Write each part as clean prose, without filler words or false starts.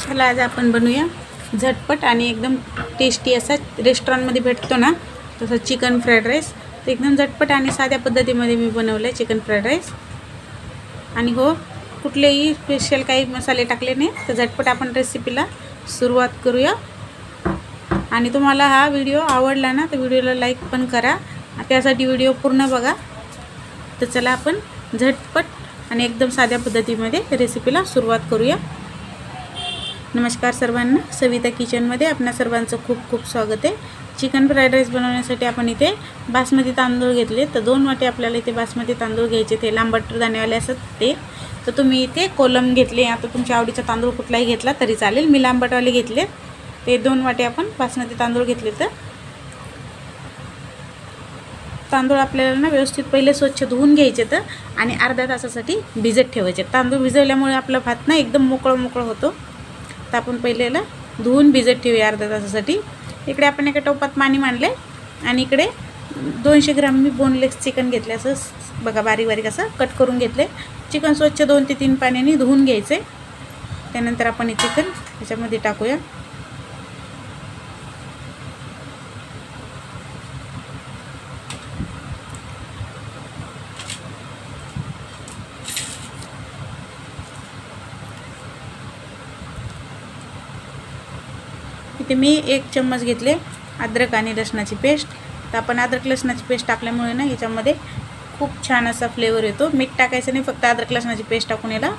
चला आज आपण बनवूया झटपट आणि एकदम टेस्टी असा रेस्टॉरंटमध्ये भेटतो ना तसा चिकन फ्राईड राईस। तर एकदम झटपट आणि साध्या पद्धतीमध्ये मी बनवलं आहे चिकन फ्राईड राईस। आणि हो, कुठलेही स्पेशल काही मसाले टाकले नाही, तर झटपट आपण रेसिपीला सुरुवात करूया। आणि तुम्हाला हा व्हिडिओ आवडला ना तर व्हिडिओला लाईक पण करा, त्यासाठी व्हिडिओ पूर्ण बघा। तर चला आपण झटपट आणि एकदम साध्या पद्धतीमध्ये रेसिपीला सुरुवात करूया। नमस्कार सर्वांना, सविता किचनमध्ये आपणा सर्वांचं खूप खूप स्वागत आहे। चिकन फ्राईड राईस बनवण्यासाठी आपण इथे बासमती तांदूळ घेतले, तर 2 वाटी आपल्याला इथे बासमती तांदूळ घ्यायचे, ते लांबट दाणेवाले असतात ते। तर तुम्ही इथे कोलम घेतले, आता तुमच्या आवडीचा तांदूळ कुठलाही घेतला तरी चालेल, मी लांबटवाले घेतले। ते 2 वाटी आपण बासमती तांदूळ घेतले। तर तांदूळ आपल्याला ना व्यवस्थित पहिले स्वच्छ धुवून घ्यायचे तर आणि अर्ध्या तासासाठी भिजत ठेवायचे। तांदूळ भिजवल्यामुळे आपला भात ना एकदम मोकळा होतो। तर आपण पहिलेला धुवून भिजत ठेवूया अर्ध्या तासासाठी। इकडे आपण एका टोपात पाणी मांडले आणि इकडे 200 ग्राम मी बोनलेस चिकन घेतले, असं बघा बारीक बारीक असं कट करून घेतले। चिकन स्वच्छ 2 ते 3 पाण्याने धुवून घ्यायचे। त्यानंतर आपण हे चिकन याच्यामध्ये टाकूया। इथे मी 1 चम्मच घेतले अद्रक आणि लसणाची पेस्ट। तर आपण अद्रक लसणाची पेस्ट टाकल्यामुळे ना याच्यामध्ये खूप छान असा फ्लेवर येतो। मीठ टाकायचं नाही, फक्त अद्रक लसणाची पेस्ट टाकून याला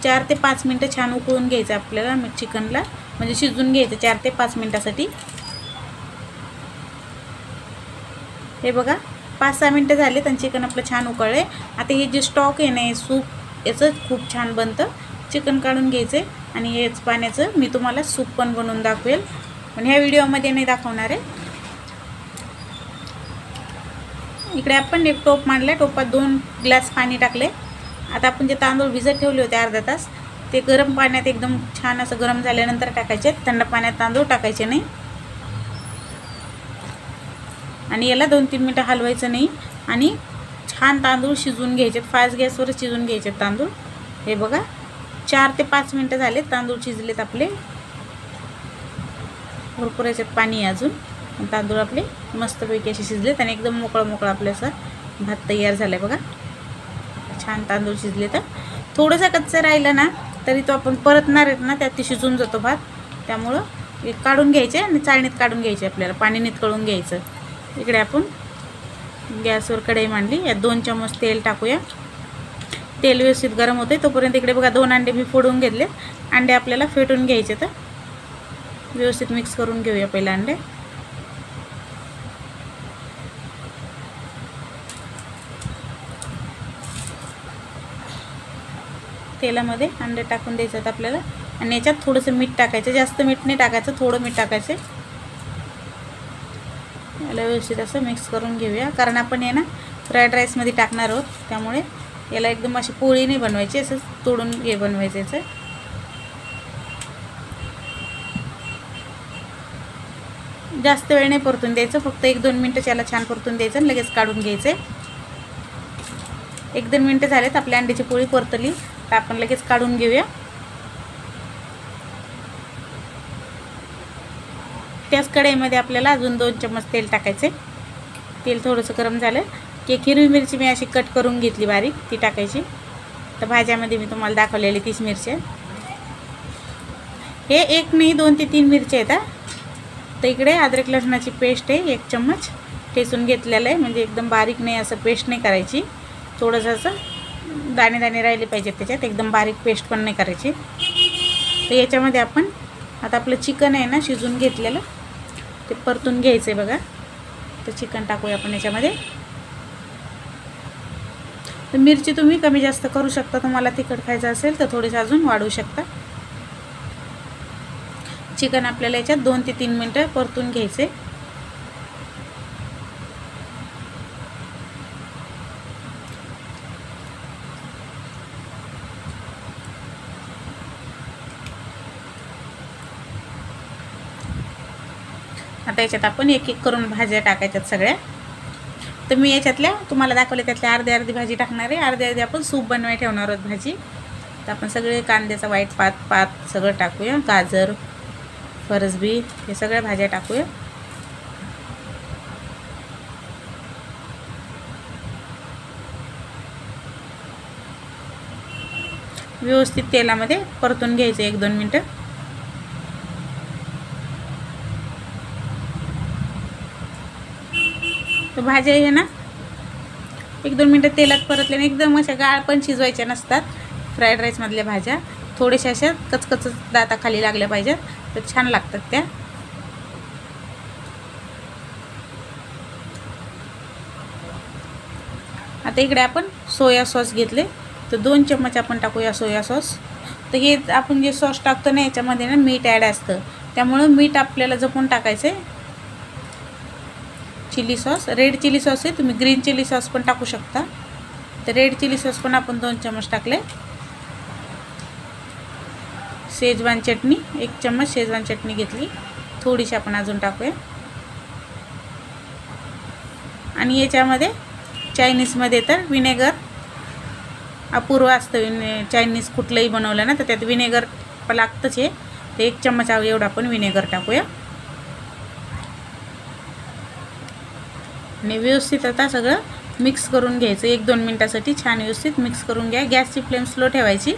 4 ते 5 मिनिटं छान उकळून घ्यायचं आपल्याला चिकनला, म्हणजे शिजून घ्यायचं 4 ते 5 मिनिटासाठी। हे बघा 5-6 मिनिटं झाले आणि चिकन आपलं छान उकळले। आता हे जे स्टॉक आहे ना, सूप याचं खूप छान बनतं। चिकन काढून घ्यायचे आणि हेच पाण्याचं मी तुम्हाला सूप पण बनवून दाखवेल, पण ह्या व्हिडिओमध्ये नाही दाखवणार आहे। इकडे आपण एक टोप मांडला, टोपात 2 ग्लास पाणी टाकले। आता आपण जे तांदूळ भिजत ठेवले होते अर्धा तास, ते गरम पाण्यात एकदम छान असं गरम झाल्यानंतर टाकायचे, थंड पाण्यात तांदूळ टाकायचे नाही। आणि याला 2-3 मिनिटं हलवायचं नाही आणि छान तांदूळ शिजवून घ्यायचे, फास्ट गॅसवर शिजवून घ्यायचे तांदूळ। हे बघा 4 ते 5 मिनिटं झाले, तांदूळ शिजलेत आपले, भरपूर याच्यात पाणी आहे अजून। तांदूळ आपले मस्तपैकी असे शिजलेत आणि एकदम मोकळा आपले असं भात तयार झालाय बघा। छान तांदूळ शिजले। तर थोडंसं कच्चं राहिलं ना तरी तो आपण परतणार आहेत ना त्यात ते शिजून जातो भात, त्यामुळं हे काढून घ्यायचे आणि चाळणीत काढून घ्यायचे, आपल्याला पाणी नितळून घ्यायचं। इकडे आपण गॅसवर कढई मांडली, यात 2 चम्मच तेल टाकूया। तेल व्यवस्थित गरम होते तोपर्यंत इकडे बघा 2 अंडे मी फोडून घेतले। अंडे आपल्याला फेटून घ्यायचे, तर व्यवस्थित मिक्स करून घेऊया पहिला अंडे। तेलामध्ये अंडे टाकून द्यायचं आपल्याला आणि याच्यात थोडंसं मीठ टाकायचं, जास्त मीठ नाही टाकायचं, थोडं मीठ टाकायचं। याला व्यवस्थित असं मिक्स करून घेऊया, कारण आपण हे ना फ्राईड राईसमध्ये टाकणार आहोत, त्यामुळे याला एकदम अशी पोळी नाही बनवायची, असं तोडून हे बनवायचं याचं। जास्त वेळ नाही परतून द्यायचं, फक्त 1-2 मिनिटं याला छान परतून द्यायचं आणि लगेच काढून घ्यायचं। 1-2 मिनिटं झालेत, आपल्या अंड्याची पोळी परतली, तर आपण लगेच काढून घेऊया। त्याच कढईमध्ये आपल्याला अजून 2 चम्मच तेल टाकायचे। तेल थोडंसं गरम झालं की हिरवी मिरची मी अशी कट करून घेतली बारीक, ती टाकायची। तर भाज्यामध्ये मी तुम्हाला दाखवलेली 30 मिरच्या, हे 1 नाही 2 ते 3 मिरच्या आहेत। तर इकडे अद्रक लसणाची पेस्ट आहे 1 चम्मच ठेचून घेतलेलं आहे, म्हणजे एकदम बारीक नाही, असं पेस्ट नाही करायची, थोडंसं असं दाणे राहिले पाहिजेत त्याच्यात, एकदम बारीक पेस्ट पण नाही करायची। तर याच्यामध्ये आपण आता आपलं चिकन आहे ना शिजून घेतलेलं, ते परतून घ्यायचं आहे बघा। तर चिकन टाकूया आपण याच्यामध्ये। तर मिरची तुम्ही कमी जास्त करू शकता, तुम्हाला तिखट खायचं असेल तर थोडीशी अजून वाढवू शकता। चिकन आपल्याला याच्यात 2 ते 3 मिनिटं परतून घ्यायचे। आता याच्यात आपण एक करून भाज्या टाकायच्यात सगळ्या। तर मी याच्यातल्या तुम्हाला दाखवले त्यातल्या अर्धी भाजी टाकणार आहे, अर्धी आपण सूप बनवायला ठेवणार आहोत भाजी। तर आपण सगळे कांद्याचा व्हाईट पात सगळं टाकूया. गाजर, फरसबी हे सगळ्या भाज्या टाकूया. व्यवस्थित तेलामध्ये परतून घ्यायचं 1-2 मिनटं. तर भाज्या हे ना 1-2 मिनटं तेलात परतल्याने एकदम अशा गाळ पण शिजवायच्या नसतात. फ्राईड राईसमधल्या भाज्या थोड्याशा अशा कचकच दाताखाली लागल्या पाहिजेत, तर छान लागतात त्या. आता इकडे आपण सोया सॉस घेतले, तर 2 चम्मच आपण टाकूया सोया सॉस. तर हे आपण जे सॉस टाकतो ना याच्यामध्ये ना मीठ ॲड असतं, त्यामुळं मीठ आपल्याला जपून टाकायचं आहे. Chilli sauce, red chilli sauce आहे, तुम्ही ग्रीन चिली सॉस पण टाकू शकता. तर रेड चिली सॉस पण आपण 2 चम्मच टाकले. शेजवान चटणी 1 चम्मच शेजवान चटणी घेतली, थोडीशी आपण अजून टाकूया. आणि याच्यामध्ये चायनीजमध्ये तर विनेगर अपूर्व असतं. चायनीज कुठलंही बनवलं ना तर त्यात विनेगर लागतंच आहे. तर 1 चम्मच एवढं आपण विनेगर टाकूया. आणि व्यवस्थित आता सगळं मिक्स करून घ्यायचं 1-2 मिनटासाठी. छान व्यवस्थित मिक्स करून घ्या. गॅसची फ्लेम स्लो ठेवायची.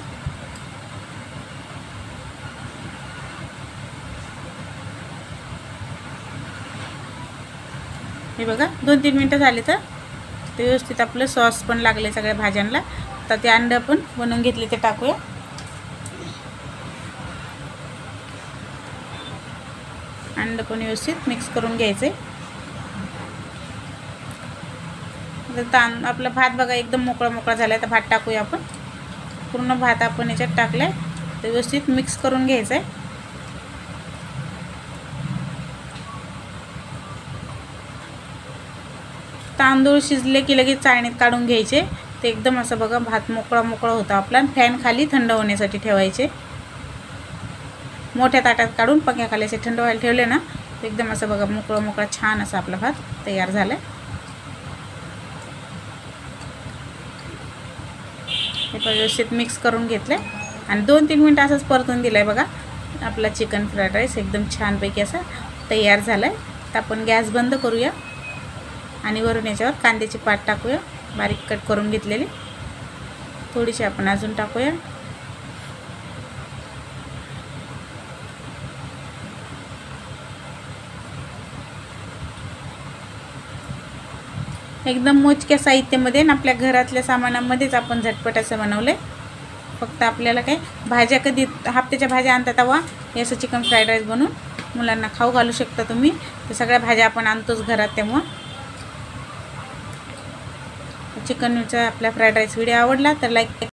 हे बघा 2-3 मिनटं झाले तर ते व्यवस्थित आपलं सॉस पण लागले सगळ्या भाज्यांना. तर ते अंडं आपण बनवून घेतले ते टाकूया. अंडं पण व्यवस्थित मिक्स करून घ्यायचे. आपला भात बघा एकदम मोकळा झाला. तर भात टाकूया आपण. पूर्ण भात आपण याच्यात टाकलाय, तर व्यवस्थित मिक्स करून घ्यायचं आहे. तांदूळ शिजले की लगेच चाळणीत काढून घ्यायचे. ते एकदम असं बघा भात मोकळा होता आपला. फॅन खाली थंड होण्यासाठी ठेवायचे. मोठ्या ताटात काढून पंख्याखाली असे थंड व्हायला ठेवले ना, एकदम असं बघा मोकळा छान असा आपला भात तयार झाला. हे व्यवस्थित मिक्स करून घेतलं आणि 2-3 मिनटं असंच परतून दिलं आहे बघा. आपला चिकन फ्राईड राईस एकदम छानपैकी असा तयार झाला आहे. तर आपण गॅस बंद करूया आणि वरून याच्यावर कांद्याची पात टाकूया, बारीक कट करून घेतलेली. थोडीशी आपण अजून टाकूया. एकदम मोजक्या साहित्यामध्ये आणि आपल्या घरातल्या सामानामध्येच आपण झटपट असं बनवलं आहे. फक्त आपल्याला काय भाज्या कधी हप्त्याच्या भाज्या आणतात तेव्हा हे असं चिकन फ्राईड राईस बनवून मुलांना खाऊ घालू शकता तुम्ही. तर सगळ्या भाज्या आपण आणतोच घरात, त्यामुळं चिकनचा आपला फ्राईड राईस व्हिडिओ आवडला तर लाईक